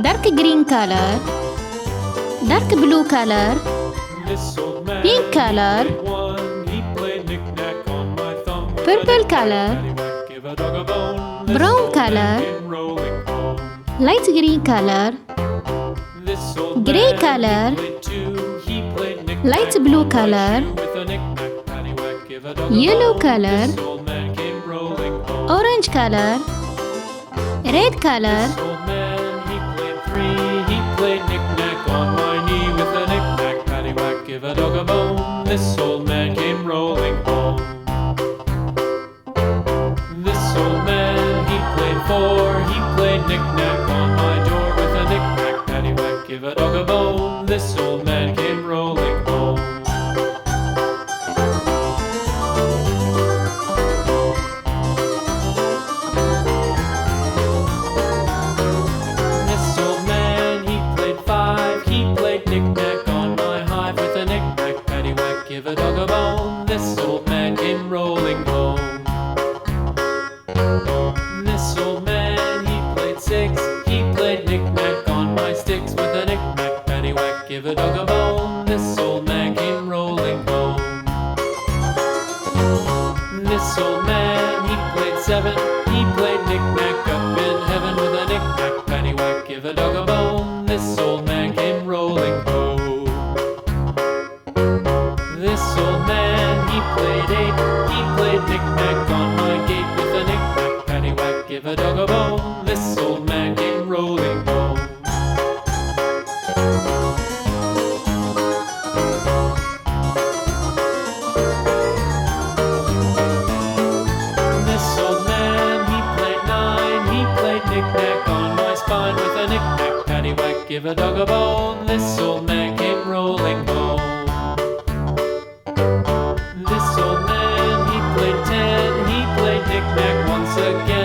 dark green color, dark blue color, pink color, purple color, brown color, light green color, gray color, light blue color, yellow color, orange color, red color. He played knick-knack on my knee with a knick-knack, paddywhack, give a dog a bone. This old man came rolling home. This old man, he played four. He played knick-knack on my door with a knick-knack, paddywhack, give a dog a bone. This old man came rolling home. Give a dog a bone. This old man came rolling home. This old man, he played six. He played knick-knack on my sticks with a knick-knack, paddywhack, give a dog a bone. This old man came rolling home. This old man, he played seven. He played knick-knack up in heaven with a knick-knack, paddywhack, give a dog a bone. This old man came rolling home. This old man, he played eight. He played knick-knack on my gate with a knick-knack, paddywhack, give a dog a bone. This old man came rolling home. This old man, he played nine. He played knick-knack on my spine with a knick-knack, paddywhack, give a dog a bone. This old man came rolling home. This old man, he played ten. He played knick-knack once again